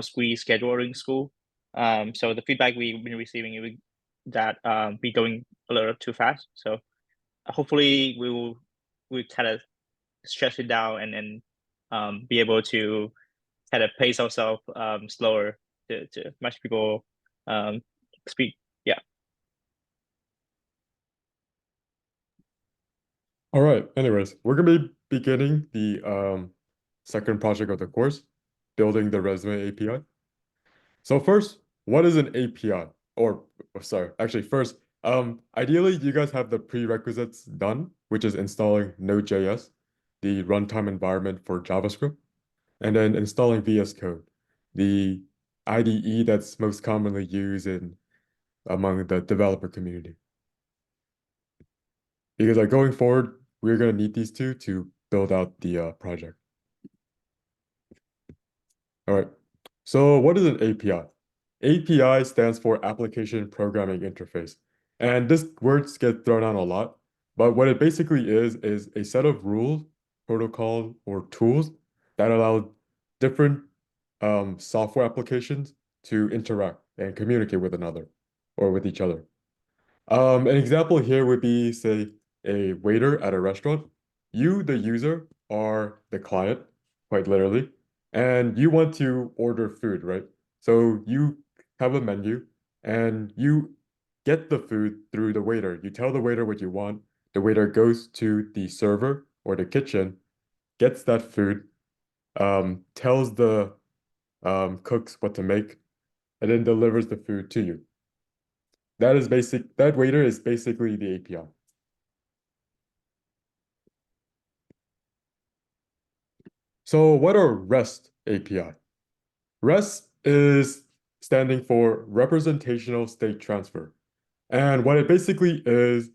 squeeze scheduling school. So the feedback we've been receiving is that we going a little too fast. So hopefully we kind of stretch it down and be able to kind of pace ourselves slower to match people speed. Yeah. All right. Anyways, we're gonna be beginning the second project of the course, building the resume API. So first, what is an API? Or sorry, actually first, ideally you guys have the prerequisites done, which is installing Node.js, the runtime environment for JavaScript, and then installing VS Code, the IDE that's most commonly used in among the developer community. Because like going forward, we're gonna need these two to build out the project. All right. So what is an API? API stands for Application Programming Interface. And this words get thrown out a lot, but what it basically is a set of rules, protocol, or tools that allow different software applications to interact and communicate with another or with each other. An example here would be, say, a waiter at a restaurant. You, the user, are the client, quite literally, and you want to order food, right? So you have a menu and you get the food through the waiter. You tell the waiter what you want. The waiter goes to the server or the kitchen, gets that food, tells the cooks what to make, and then delivers the food to you. That waiter is basically the API. So what are REST API? REST is standing for Representational State Transfer. And what it basically is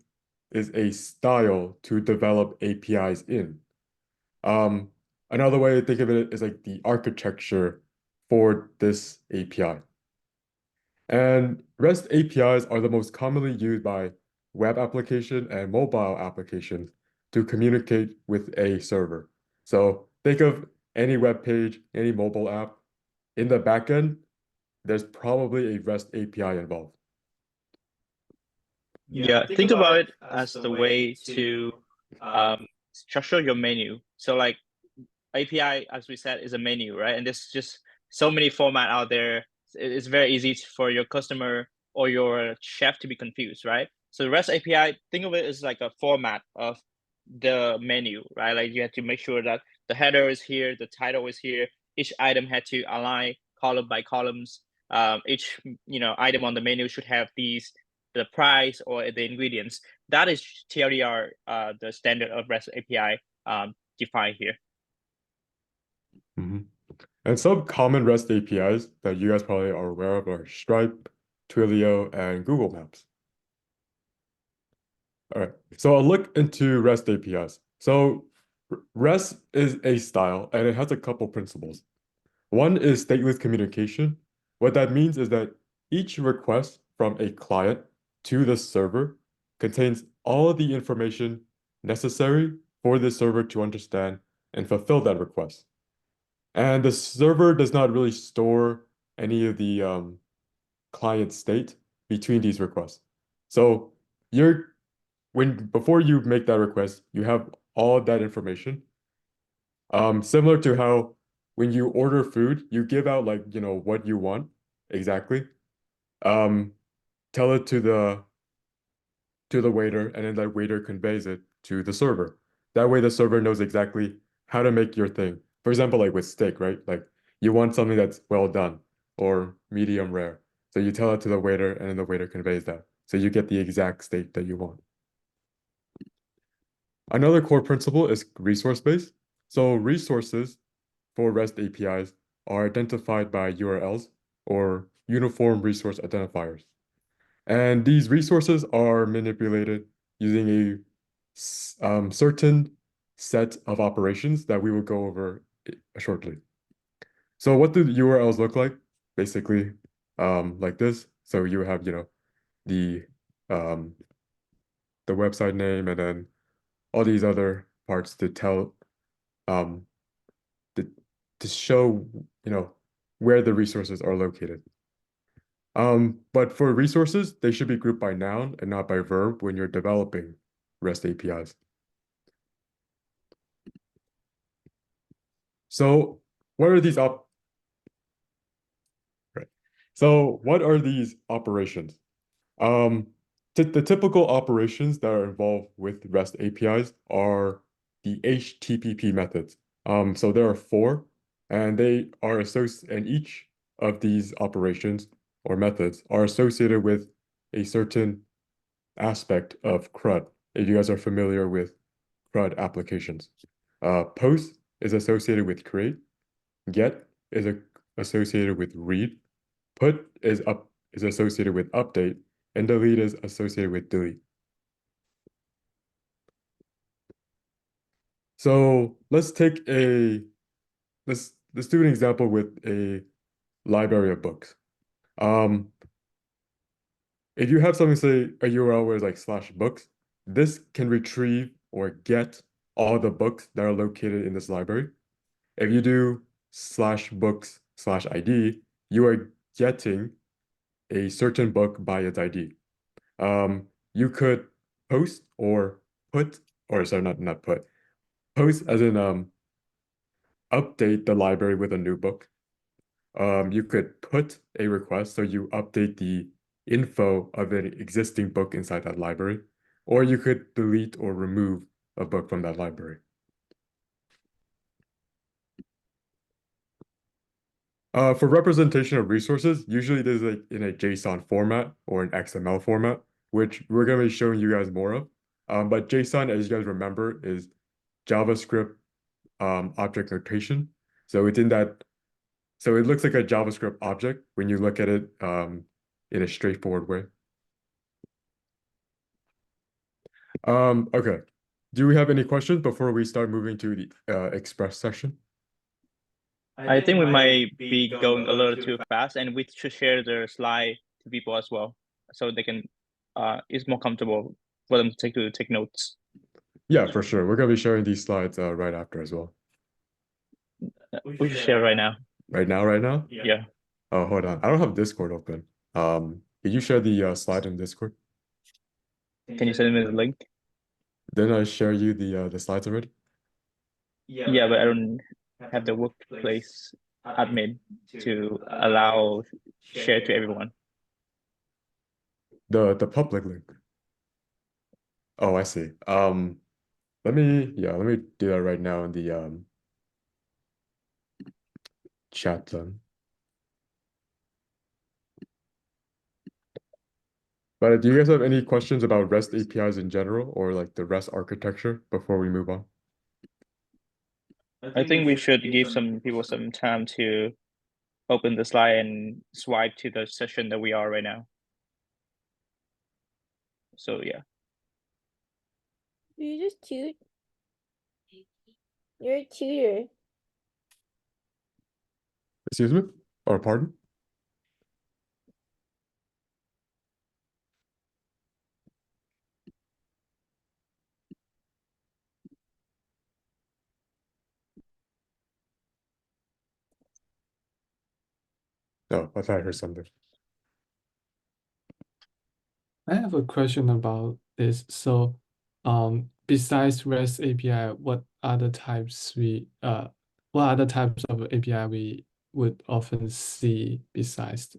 a style to develop APIs in. Um, Another way to think of it is like the architecture for this API. And REST APIs are the most commonly used by web application and mobile applications to communicate with a server. So think of any web page, any mobile app. In the backend, there's probably a REST API involved. Yeah, think about it as the way to structure your menu. So like API, as we said, is a menu, right? And there's just so many format out there. It's very easy for your customer or your chef to be confused, right? So the REST API, think of it as like a format of the menu, right? Like you have to make sure that the header is here, the title is here. Each item had to align column by columns. Each item on the menu should have the price or the ingredients. That is TLDR, the standard of REST API defined here. Mhm. And some common REST APIs that you guys probably are aware of are Stripe, Twilio, and Google Maps. All right, so I'll look into REST APIs. So REST is a style and it has a couple principles. One is stateless communication. What that means is that each request from a client to the server contains all of the information necessary for the server to understand and fulfill that request. And the server does not really store any of the client state between these requests. So you're before you make that request, you have all that information. Similar to how when you order food, you give out like, what you want exactly. Um, Tell it to the waiter, and then that waiter conveys it to the server. That way the server knows exactly how to make your thing. For example, like with steak, right? Like you want something that's well done or medium rare. So you tell it to the waiter, and then the waiter conveys that. So you get the exact state that you want. Another core principle is resource based. So resources for REST APIs are identified by URLs or uniform resource identifiers. And these resources are manipulated using a certain set of operations that we will go over shortly. So what do the URLs look like? Basically, like this. So you have, the um, the website name and then all these other parts to tell um, to, to show, you know, where the resources are located. But for resources, they should be grouped by noun and not by verb when you're developing REST APIs. So what are these right. So what are these operations? The typical operations that are involved with REST APIs are the HTTP methods. So there are four, and they are associated, and each of these operations or methods are associated with a certain aspect of CRUD. If you guys are familiar with CRUD applications, post is associated with create, get is associated with read, put is associated with update, and delete is associated with delete. So let's do an example with a library of books. If you have something, say a URL where it's like /books, this can retrieve or get all the books that are located in this library. If you do /books/ID, you are getting a certain book by its ID. You could post or put, or sorry, not put, post as in update the library with a new book. You could put a request so you update the info of an existing book inside that library, or you could delete or remove a book from that library. For representation of resources, usually there's like in a JSON format or an XML format, which we're going to be showing you guys more of. But JSON, as you guys remember, is JavaScript object notation. So it's in that, so it looks like a JavaScript object when you look at it in a straightforward way. Okay. Do we have any questions before we start moving to the Express section? I think we might be going a little too fast, and we should share the slide to people as well, so they can it's more comfortable for them to take notes. Yeah, for sure. We're going to be sharing these slides right after as well. We should share right now. Right now, right now? Yeah. Oh, hold on. I don't have Discord open. Did you share the slide in Discord? Can you send me the link? Didn't I share you the slides already? Yeah, but I don't have the workplace admin to allow share to everyone. The public link. Oh, I see. Let me do that right now in the chat then. But do you guys have any questions about REST APIs in general or like the REST architecture before we move on? I think we should give some people some time to open the slide and swipe to the session that we are right now. So yeah. You just toot. You're a tutor. Excuse me? Or pardon? No, I thought I heard something. I have a question about this. So, besides REST API, what other types of API we would often see besides?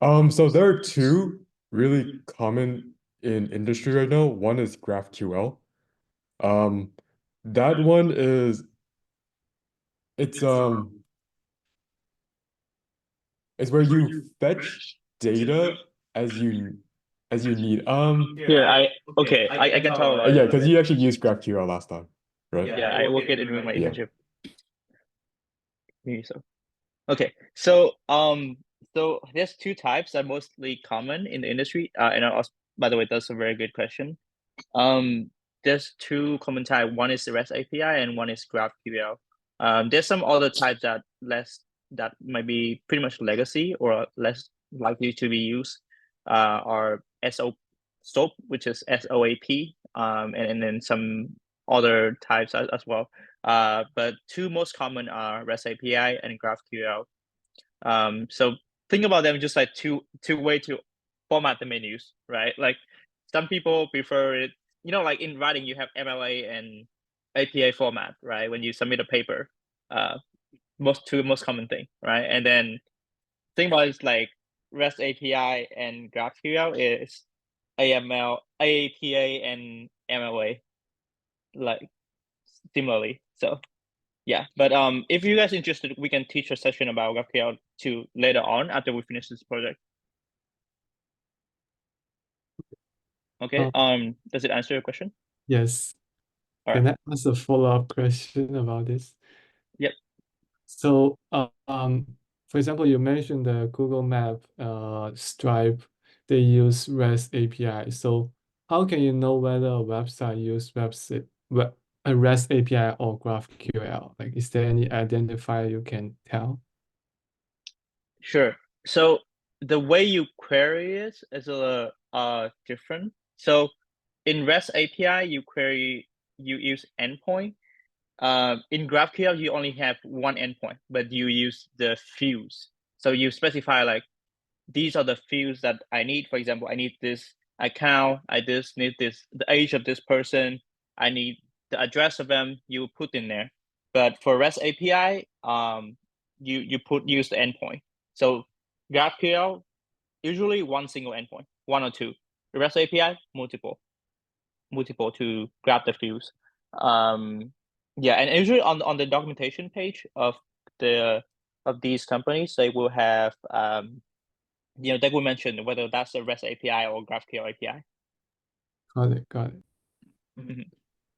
So there are two really common in industry right now. One is GraphQL. That one is it's it's where you fetch data as you need. Here, I can tell about Yeah, it. because you actually used GraphQL last time, right? Yeah, I work it in my Yeah. internship. Maybe so. Okay, so there's two types that are mostly common in the industry. And also, by the way, that's a very good question. There's two common type. One is the REST API and one is GraphQL. There's some other types that might be pretty much legacy or less likely to be used. Are SOAP, which is SOAP, and then some other types as well. But two most common are REST API and GraphQL. So think about them just like two way to format the menus, right? Like some people prefer it, like in writing you have MLA and APA format, right? When you submit a paper, most common thing, right? And then thing about is like REST API and GraphQL is AML, AAPA and MLA, like similarly. So yeah, but if you guys interested, we can teach a session about GraphQL to later on after we finish this project. Okay. Does it answer your question? Yes. All Can right. I ask a follow-up question about this? Yep. So, for example, you mentioned the Google Map, Stripe, they use REST API. So how can you know whether a website use a REST API or GraphQL? Like, is there any identifier you can tell? Sure. So the way you query it is a different. So in REST API, you use endpoint. In GraphQL, you only have one endpoint, but you use the fields. So you specify like these are the fields that I need. For example, I need this account. I just need this the age of this person. I need the address of them. You put in there. But for REST API, you use the endpoint. So GraphQL usually one single endpoint, one or two. The REST API multiple to grab the fields. Yeah, and usually on the documentation page of these companies, they will have they will mention whether that's a REST API or GraphQL API. Got it, got it. Mhm.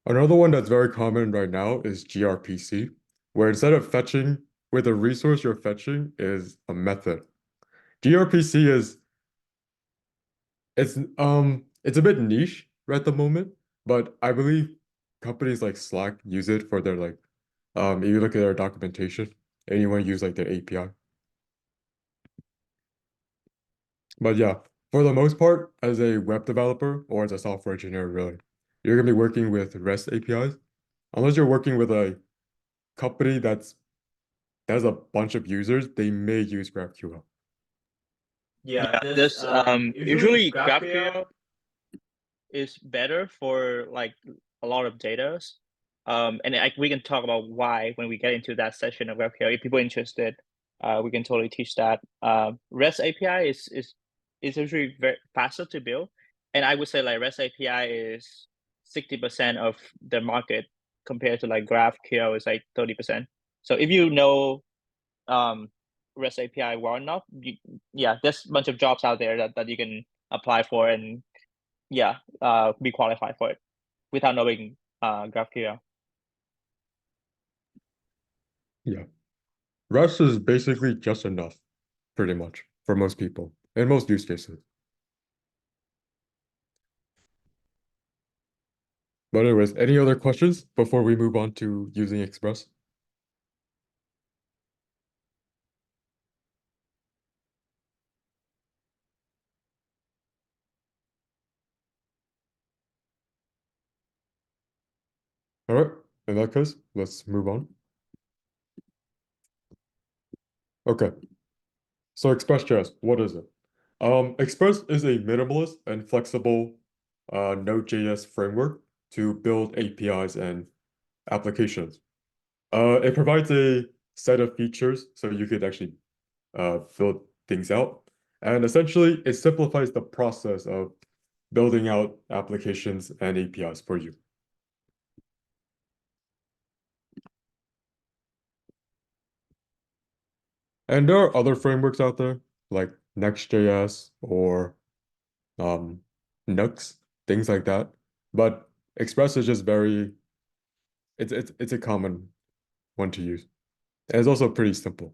Another one that's very common right now is gRPC, where instead of fetching with the resource you're fetching is a method. gRPC is it's a bit niche at the moment, but I believe companies like Slack use it for their like if you look at their documentation and you want to use like their API. But yeah, for the most part, as a web developer or as a software engineer, really, you're gonna be working with REST APIs. Unless you're working with a company that has a bunch of users, they may use GraphQL. Yeah, this usually GraphQL is better for like a lot of data. And we can talk about why when we get into that session of GraphQL. If people are interested, we can totally teach that. REST API is usually very faster to build, and I would say like REST API is 60% of the market compared to like GraphQL is like 30%. So if you know REST API well enough, yeah, there's a bunch of jobs out there that you can apply for and yeah, be qualified for it without knowing GraphQL. Yeah. REST is basically just enough, pretty much, for most people in most use cases. But anyways, any other questions before we move on to using Express? All right, in that case, let's move on. Okay, so Express.js, what is it? Express is a minimalist and flexible Node.js framework to build APIs and applications. It provides a set of features so you could actually build things out. And essentially, it simplifies the process of building out applications and APIs for you. And there are other frameworks out there like Next.js or Nux, things like that. But Express is just very it's a common one to use. And it's also pretty simple.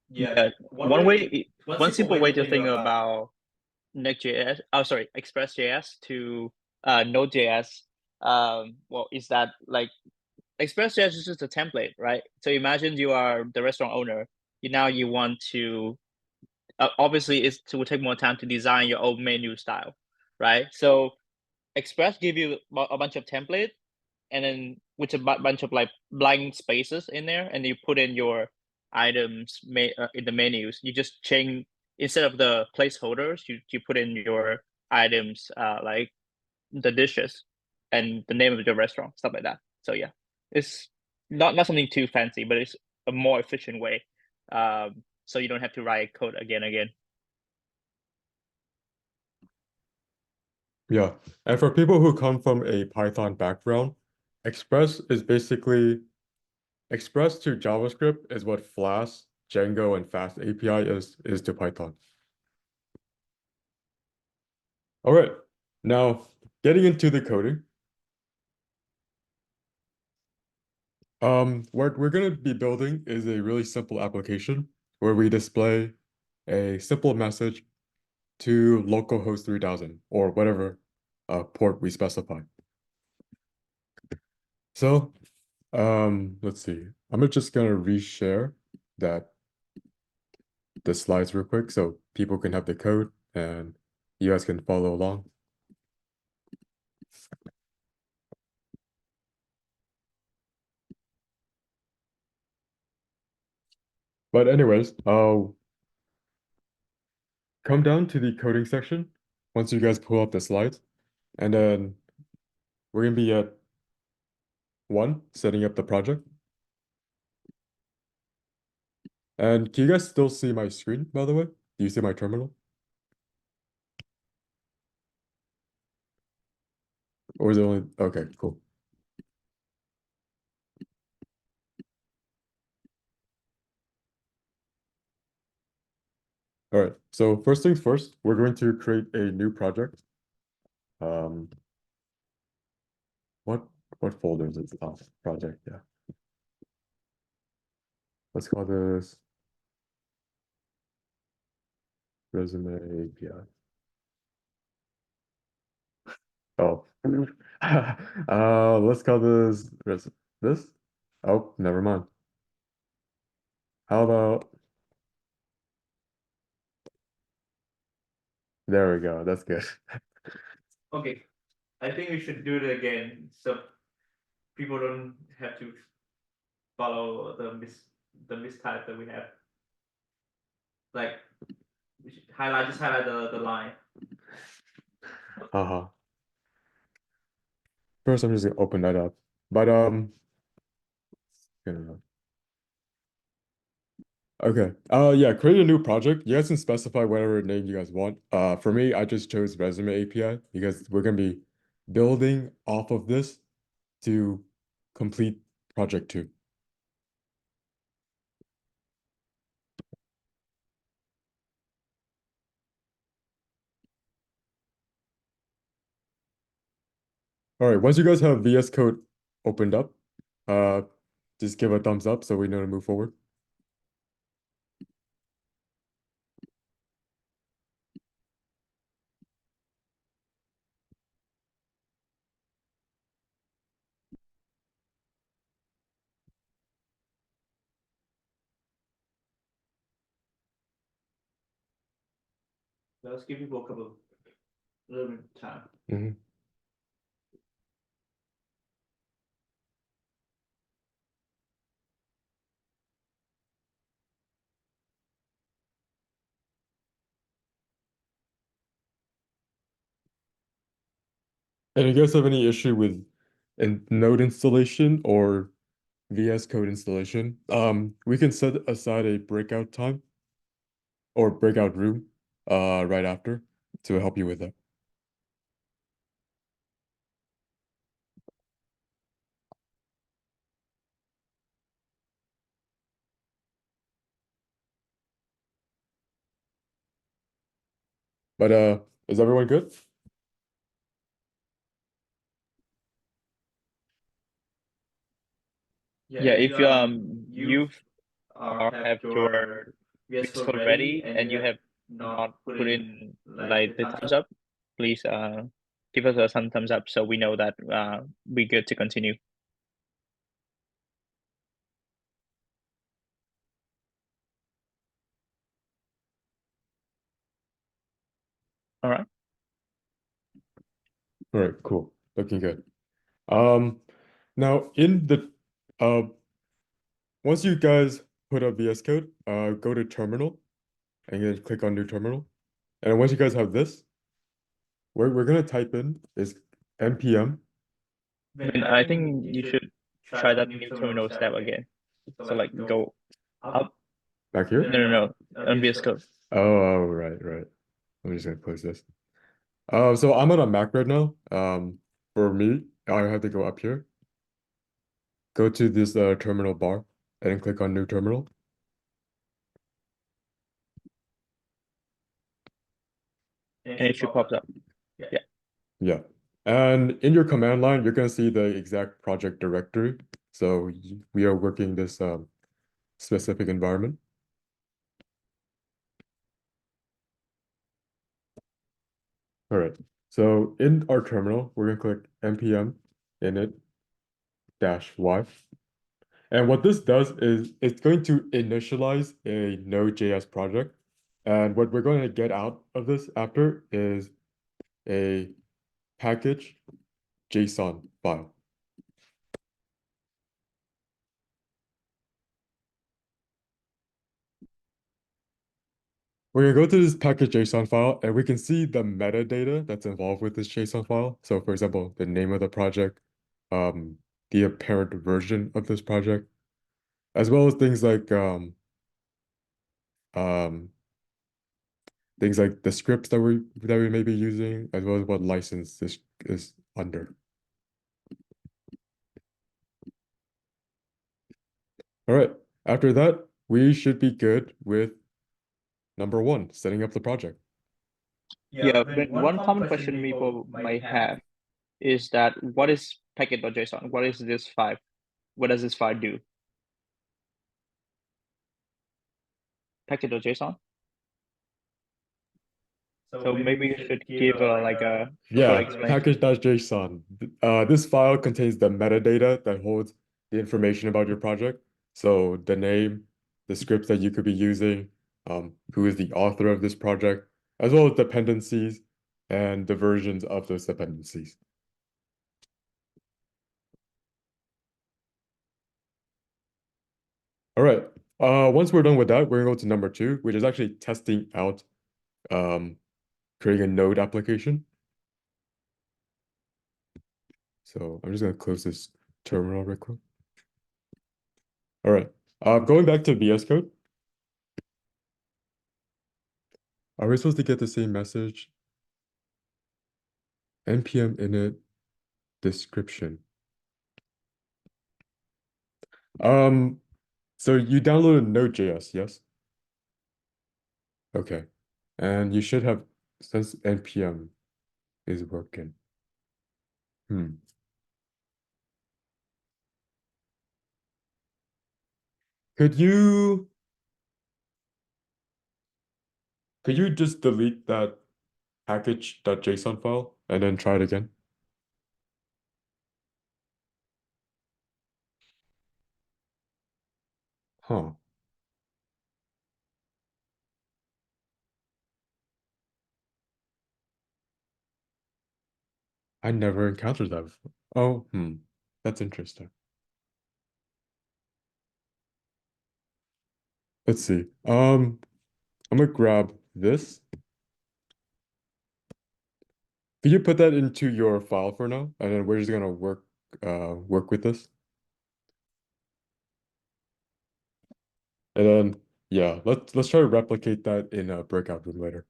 Yeah, one simple way to think about Next.js, sorry, Express.js to Node.js, well, is that like Express.js is just a template, right? So imagine you are the restaurant owner. You want to obviously it will take more time to design your own menu style, right? So Express give you a bunch of template and then with a bunch of like blank spaces in there, and you put in your items in the menus. You just change, instead of the placeholders, you put in your items, like the dishes and the name of the restaurant, stuff like that. So yeah, it's not something too fancy, but it's a more efficient way. So you don't have to write code again. Yeah. And for people who come from a Python background, Express is basically Express to JavaScript is what Flask, Django, and Fast API is to Python. All right. Now, getting into the coding. What we're going to be building is a really simple application where we display a simple message to localhost 3000 or whatever port we specify. So, let's see. I'm just gonna reshare the slides real quick so people can have the code and you guys can follow along. But anyways, I'll come down to the coding section once you guys pull up the slides, and then we're gonna be at 1, setting up the project. And can you guys still see my screen, by the way? Do you see my terminal? Or is it only, okay, cool. All right, so first things first, we're going to create a new project. Um, what folder is it? Oh, project, yeah. Let's call this resume API. Oh, let's call this. Oh, never mind. How about there we go. That's good. Okay, I think we should do it again so people don't have to follow the mistype that we have. Like, we should just highlight the line. Uh-huh. First, I'm just gonna open that up. But gonna- okay. Yeah, create a new project. You guys can specify whatever name you guys want. For me, I just chose resume API because we're gonna be building off of this to complete project 2. All right, once you guys have VS Code opened up, uh, just give a thumbs up so we know to move forward. Let's give people a little bit of time. Mhm. And you guys have any issue with Node installation or VS Code installation? We can set aside a breakout time or breakout room right after to help you with that. But is everyone good? Yeah, if you have your VS Code ready and you have not put in like the thumbs up, please give us some thumbs up so we know that we good to continue. All right. All right, cool. Looking good. Now in the once you guys put up VS Code, go to terminal and then click on new terminal. And once you guys have this, we're gonna type in is npm. I think you should try that new terminal step again. So like go up. Back here? No. On VS Code. Oh, right. I'm just gonna close this. So I'm on a Mac right now. For me, I have to go up here, go to this terminal bar, and then click on new terminal. And it should pop up. Yeah. Yeah. And in your command line, you're gonna see the exact project directory. So we are working this specific environment. All right. So in our terminal, we're gonna click npm init-y. And what this does is it's going to initialize a Node.js project. And what we're going to get out of this after is a package JSON file. We're gonna go to this package JSON file and we can see the metadata that's involved with this JSON file. So for example, the name of the project, the apparent version of this project, as well as um, things like the scripts that we may be using, as well as what license this is under. All right. After that, we should be good with number one, setting up the project. Yeah, but one common question people might have is that what is packet.json? What is this file? What does this file do? Packet.json? So maybe you should give like a short Yeah, explanation. package.json. This file contains the metadata that holds the information about your project. So the name, the scripts that you could be using, who is the author of this project, as well as dependencies and the versions of those dependencies. All right. Once we're done with that, we're gonna go to number two, which is actually testing out creating a node application. So I'm just gonna close this terminal real quick. All right. Going back to VS Code. Are we supposed to get the same message? npm init description. So you downloaded Node.js, yes? Okay. And you should have, since npm is working. Could you just delete that package.json file and then try it again? Huh. I never encountered that before. Oh, that's interesting. Let's see. I'm gonna grab this. Could you put that into your file for now? And then we're just gonna work with this. And then yeah, let's try to replicate that in a breakout room later.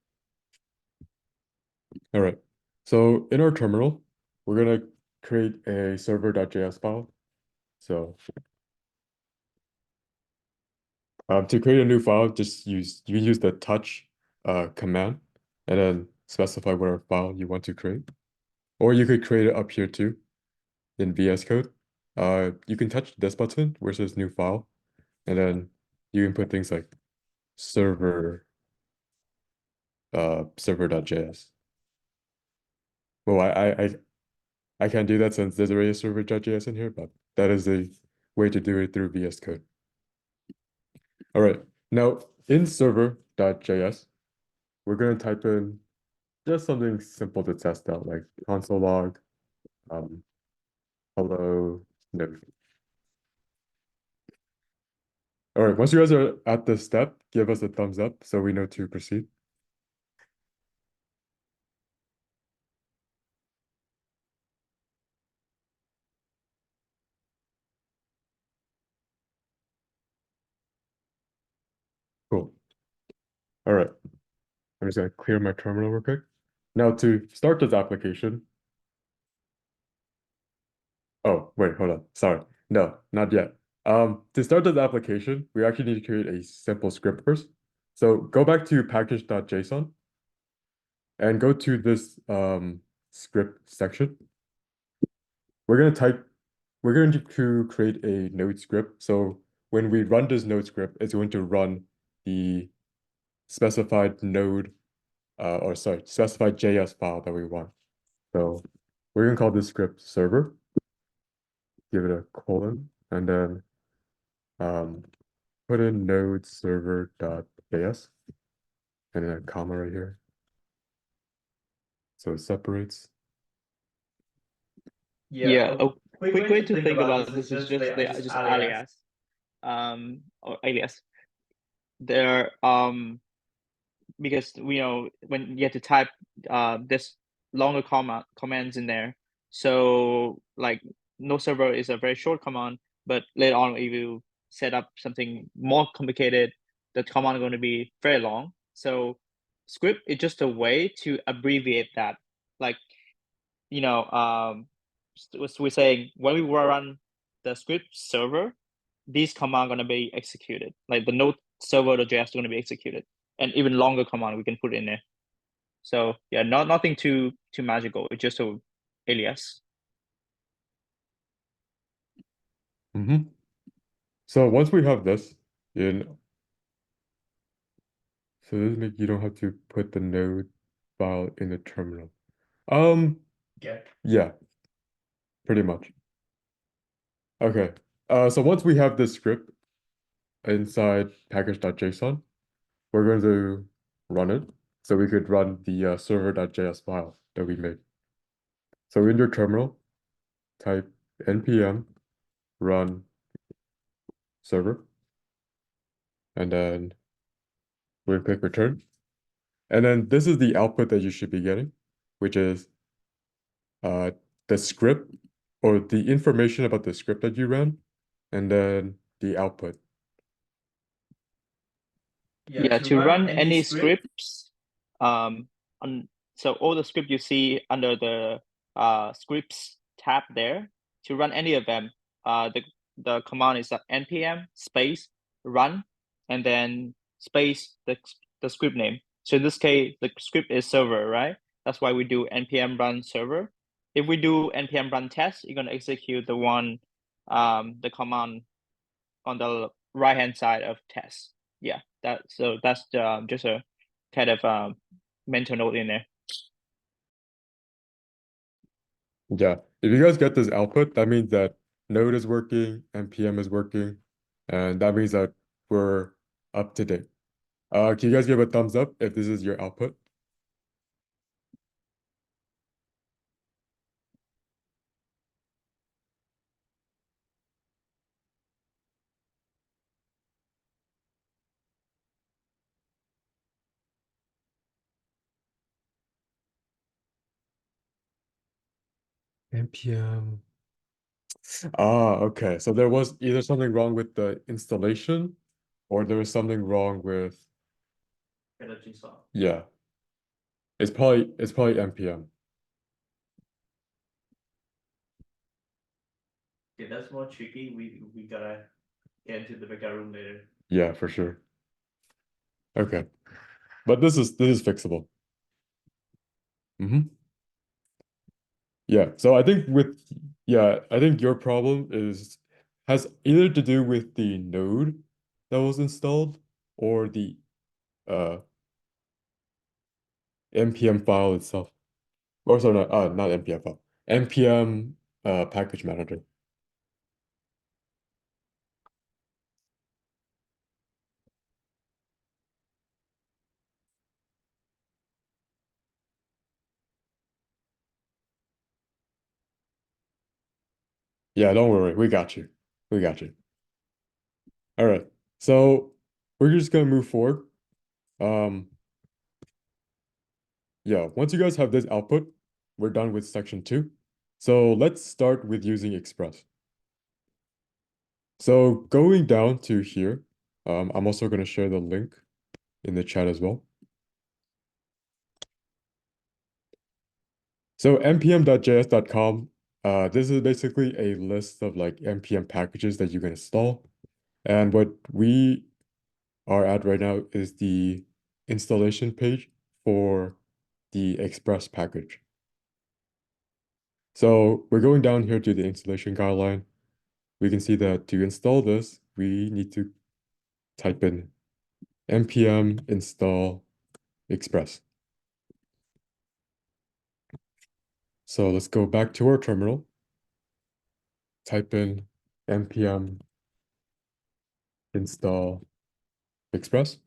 All right. So in our terminal, we're gonna create a server.js file. So to create a new file, you can use the touch command and then specify whatever file you want to create. Or you could create it up here too in VS Code. You can touch this button where it says new file, and then you can put things like server.js. Well, I can't do that since there's already a server.js in here, but that is a way to do it through VS Code. All right, now in server.js, we're going to type in just something simple to test out, like console log, hello node. All right, once you guys are at this step, give us a thumbs up so we know to proceed. Cool. All right. I'm just gonna clear my terminal real quick. Now to start this application. Oh, wait, hold on. Sorry. No, not yet. To start this application, we actually need to create a simple script first. So go back to package.json and go to this script section. We're going to create a node script. So when we run this node script, it's going to run the specified node, specified JS file that we want. So we're going to call this script server, give it a colon, and then put in node server.js and then a comma right here. So it separates. Yeah, a quick way to think about this is just alias, or alias. There, because when you have to type this longer commands in there, so like no server is a very short command, but later on if you set up something more complicated, the command is going to be very long. So script is just a way to abbreviate that. Like we're saying when we run the script server, these command going to be executed. Like the node server.js is going to be executed, and even longer command we can put in there. So yeah, nothing too magical. It's just a alias. So once we have this in, so this make you don't have to put the node file in the terminal. Yeah, pretty much. Okay. So once we have this script inside package.json, we're going to run it. So we could run the server.js file that we made. So in your terminal, type npm run server, and then we'll click return. And then this is the output that you should be getting, which is the script or the information about the script that you ran, and then the output. Yeah, to run any scripts, on so all the script you see under the scripts tab there, to run any of them, the command is npm space run, and then space the script name. So in this case, the script is server, right? That's why we do npm run server. If we do npm run test, you're gonna execute the command on the right hand side of test. Yeah, that's just a kind of mental note in there. Yeah, if you guys get this output, that means that Node is working, npm is working, and that means that we're up to date. Can you guys give a thumbs up if this is your output? npm. Okay. So there was either something wrong with the installation or there was something wrong with, yeah. It's probably npm. Okay, that's more tricky. We gotta get into the breakout room later. Yeah, for sure. Okay. But this is fixable. Yeah, so I think I think your problem has either to do with the node that was installed or the uh npm file itself. Or sorry, not npm file. npm package manager. Yeah, don't worry, we got you. We got you. All right. So we're just gonna move forward. Yeah, once you guys have this output, we're done with section 2. So let's start with using Express. So going down to here, I'm also going to share the link in the chat as well. So npm.js.com, this is basically a list of like npm packages that you can install. And what we are at right now is the installation page for the Express package. So we're going down here to the installation guideline. We can see that to install this, we need to type in npm install express. So let's go back to our terminal, type in npm install express,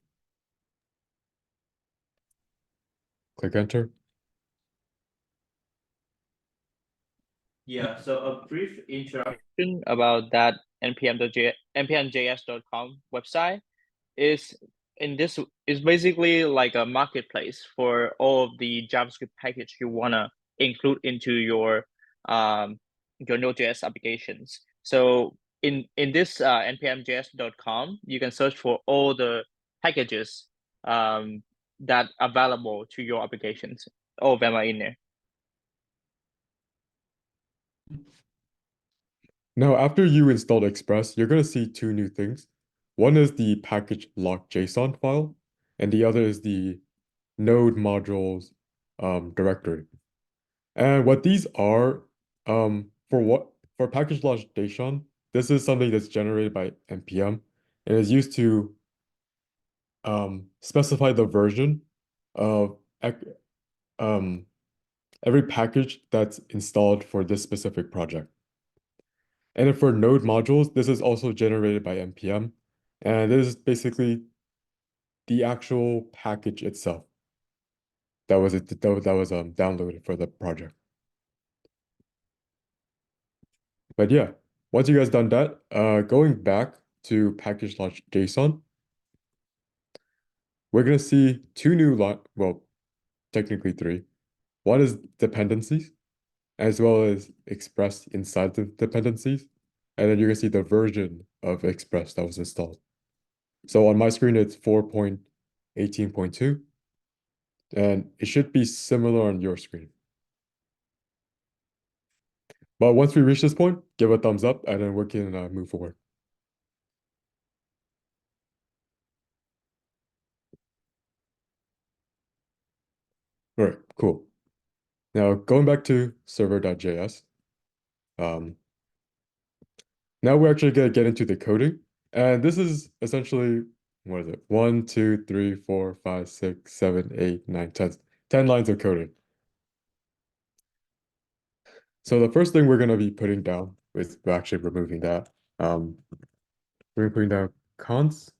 click enter. Yeah, so a brief introduction about that npm.js.com website is is basically like a marketplace for all of the JavaScript package you wanna include into your Node.js applications. So in this npmjs.com, you can search for all the packages that are available to your applications. All of them are in there. Now, after you installed Express, you're going to see two new things. One is the package lock.json file, and the other is the node modules directory. And what these are, for package lock.json, this is something that's generated by npm and is used to specify the version of every package that's installed for this specific project. And then for node modules, this is also generated by npm, and this is basically the actual package itself that was downloaded for the project. But yeah, once you guys done that, going back to package.json, we're gonna see two new well, technically three. One is dependencies, as well as Express inside the dependencies. And then you're gonna see the version of Express that was installed. So on my screen, it's 4.18.2, and it should be similar on your screen. But once we reach this point, give a thumbs up, and then we can move forward. All right, cool. Now going back to server.js, now we're actually gonna get into the coding. And this is essentially, what is it? 1, 2, 3, 4, 5, 6, 7, 8, 9, 10. 10 lines of coding. So the first thing we're gonna be putting down is we're actually removing that. We're putting down const.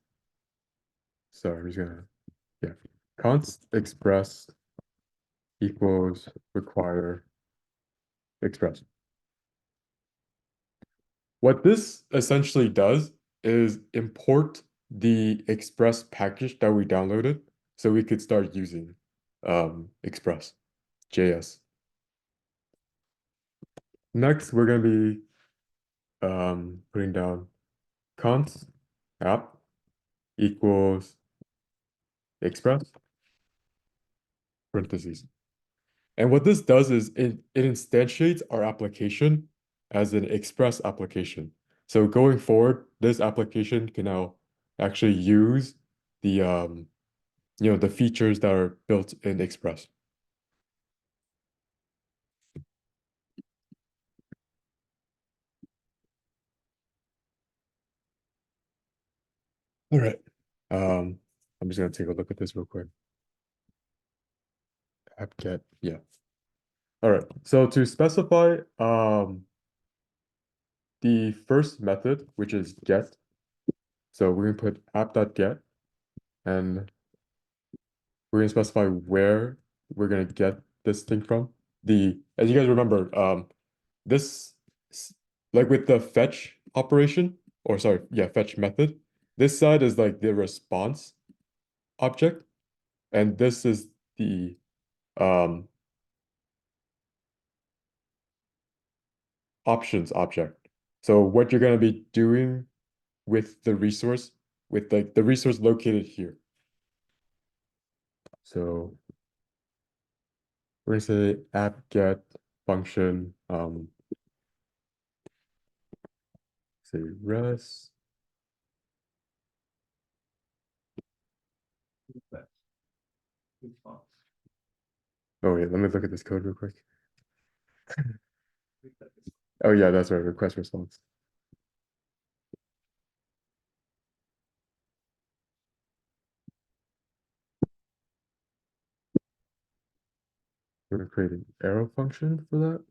So I'm just gonna, yeah, const express equals require express. What this essentially does is import the Express package that we downloaded so we could start using Express.js. Next, we're going to be putting down const app equals Express parentheses. And what this does is it instantiates our application as an Express application. So going forward, this application can now actually use the the features that are built in Express. All right. I'm just gonna take a look at this real quick. App-get, yeah. All right. So to specify the first method, which is get, so we're gonna put app.get, and we're gonna specify where we're gonna get this thing from. As you guys remember, this like with the fetch operation, or sorry, yeah, fetch method, this side is like the response object, and this is the options object. So what you're going to be doing with the resource, with like the resource located here. So we're going to say app get function, say res. Oh wait, let me look at this code real quick. Oh yeah, that's right, request response. We're gonna create an arrow function for that.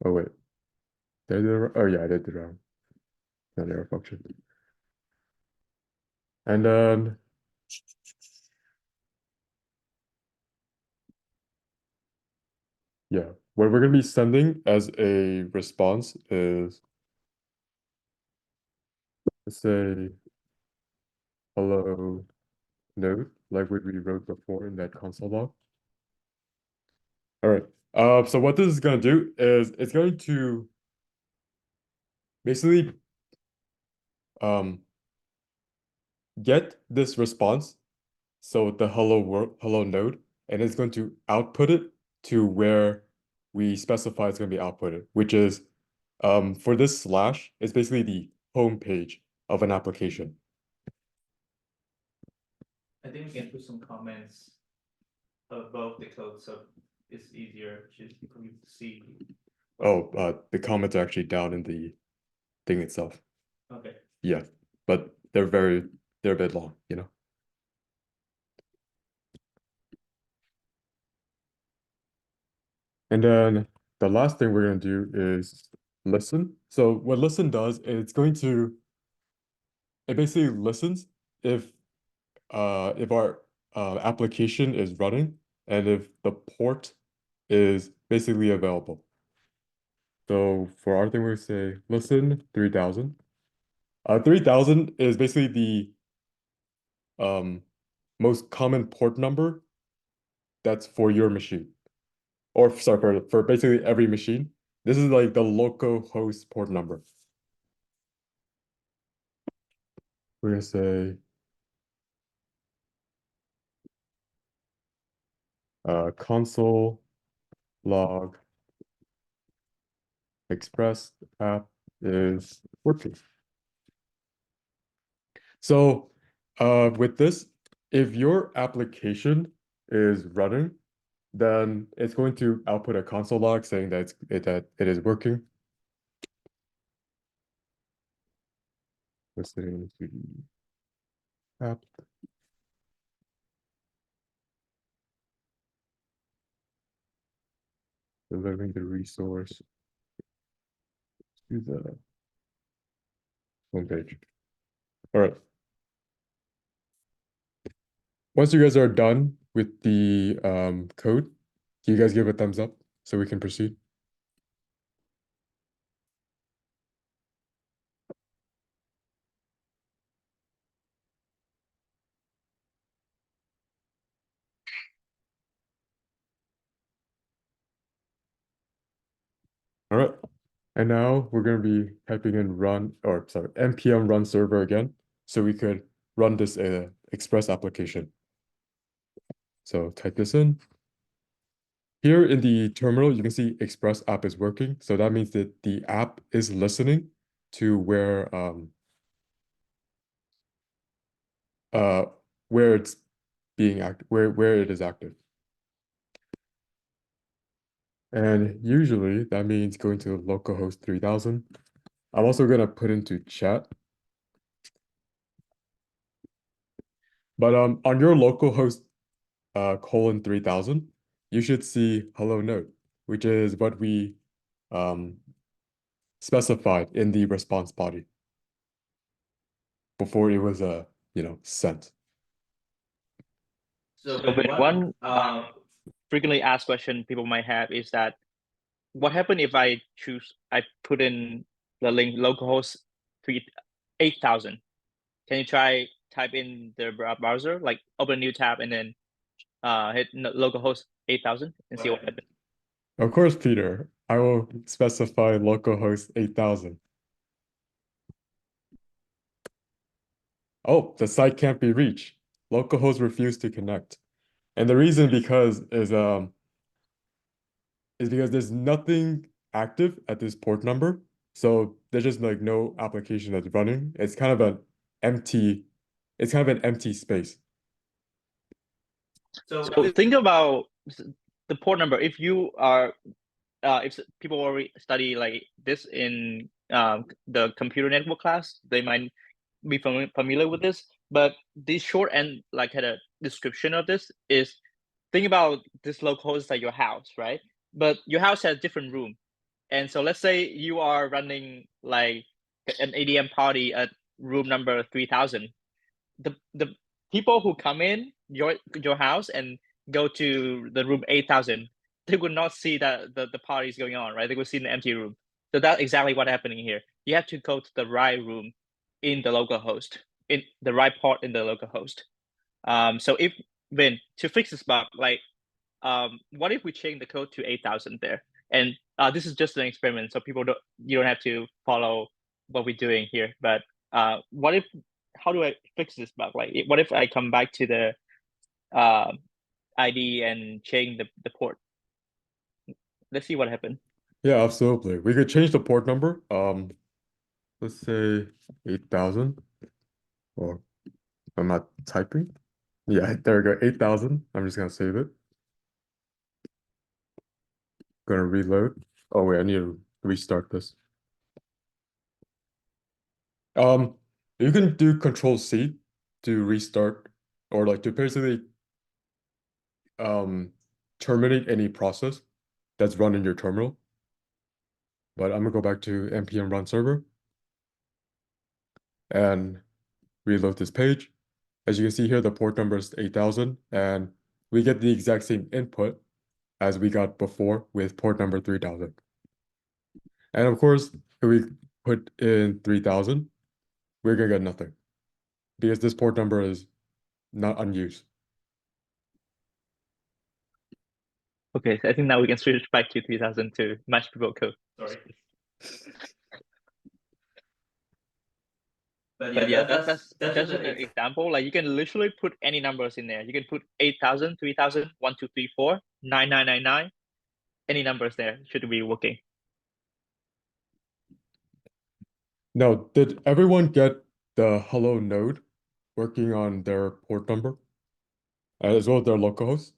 Oh wait, did I do it? Oh yeah, I did the wrong. Not arrow function. And then yeah, what we're gonna be sending as a response is, let's say hello node, like what we wrote before in that console log. All right. So what this is gonna do is it's going to basically get this response, so the hello world, hello node, and it's going to output it to where we specify it's going to be outputted, which is for this slash, it's basically the home page of an application. I think we can put some comments above the code so it's easier to see. Oh, the comments are actually down in the thing itself. Okay. Yeah, but they're a bit long, you know. And then the last thing we're going to do is listen. So what listen does, it's going to, it basically listens if our application is running and if the port is basically available. So for our thing, we say listen 3000. 3000 is basically the most common port number that's for your machine. Or sorry, for basically every machine. This is like the local host port number. We're gonna say console log Express app is working. So with this, if your application is running, then it's going to output a console log saying that it is working. Listening to the app. Delivering the resource to the homepage. All right. Once you guys are done with the code, can you guys give a thumbs up so we can proceed? All right. And now we're going to be typing in run, or sorry, npm run server again, so we could run this Express application. So type this in. Here in the terminal, you can see Express app is working. So that means that the app is listening to where it's being active, where it is active. And usually that means going to localhost 3000. I'm also going to put into chat. But on your localhost colon 3000, you should see hello node, which is what we specified in the response body before it was sent. So one frequently asked question people might have is that what happens if I put in the link localhost 8,000. Can you try type in the browser, like open a new tab and then hit localhost 8,000 and see what happens? Of course, Peter. I will specify localhost 8,000. Oh, the site can't be reached. Localhost refused to connect. And the reason is because there's nothing active at this port number. So there's just like no application that's running. It's kind of an empty space. So think about the port number. If you are, if people already study like this in the computer network class, they might be familiar with this. But the short and like had a description of this is think about this localhost like your house, right? But your house has a different room. And so let's say you are running like an ADM party at room number 3000. The people who come in your house and go to the room 8000, they would not see that the party is going on, right? They would see an empty room. So that's exactly what happening here. You have to go to the right room in the local host, in the right port in the local host. So if Vin, to fix this bug, like what if we change the code to 8,000 there? And this is just an experiment, so you don't have to follow what we're doing here. But what if, how do I fix this bug? Like, what if I come back to the ID and change the port? Let's see what happened. Yeah, absolutely. We could change the port number. Let's say 8,000. Or I'm not typing. Yeah, there we go. 8,000. I'm just gonna save it. Gonna reload. Oh wait, I need to restart this. You can do Control C to restart or like to basically terminate any process that's run in your terminal. But I'm gonna go back to npm run server and reload this page. As you can see here, the port number is 8,000, and we get the exact same input as we got before with port number 3,000. And of course, if we put in 3,000, we're gonna get nothing because this port number is not unused. Okay, so I think now we can switch back to 3000 to match people code. Sorry. But yeah, that's just an example. Like you can literally put any numbers in there. You can put 8,000, 3,000, 1, 2, 3, 4, 9, 9, 9, 9. Any numbers there should be working. Now, did everyone get the hello node working on their port number as well as their localhost,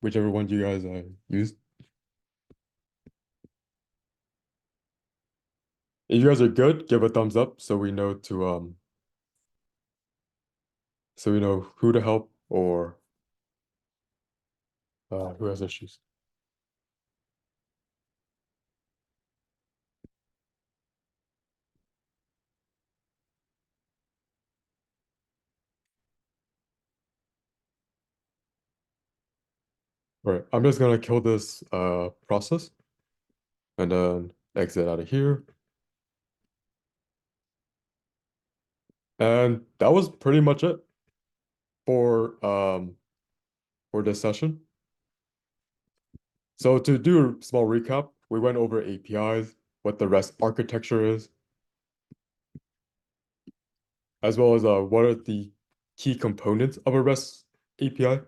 whichever one you guys used? If you guys are good, give a thumbs up so we know who to help or who has issues. All right, I'm just gonna kill this process and then exit out of here. And that was pretty much it for this session. So to do a small recap, we went over APIs, what the REST architecture is, as well as what are the key components of a REST API.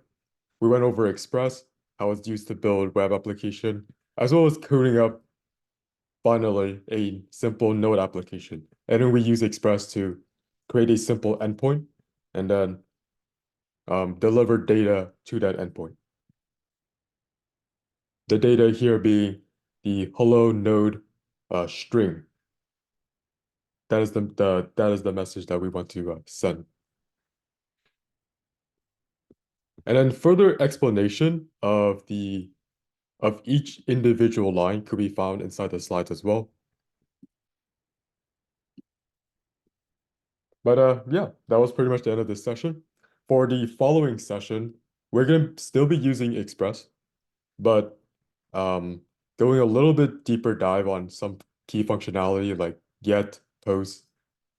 We went over Express, how it's used to build web application, as well as coding up finally a simple Node application. And then we use Express to create a simple endpoint and then deliver data to that endpoint. The data here being the hello node string. That is the message that we want to send. And then further explanation of each individual line could be found inside the slides as well. But yeah, that was pretty much the end of this session. For the following session, we're gonna still be using Express, but going a little bit deeper dive on some key functionality like get, post,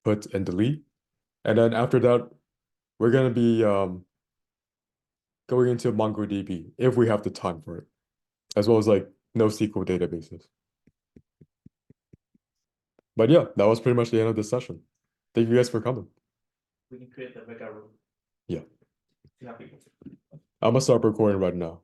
put, and delete. And then after that, we're gonna be going into MongoDB if we have the time for it, as well as like NoSQL databases. But yeah, that was pretty much the end of the session. Thank you guys for coming. We can create the breakout room. Yeah. To have people. I'm gonna start recording right now.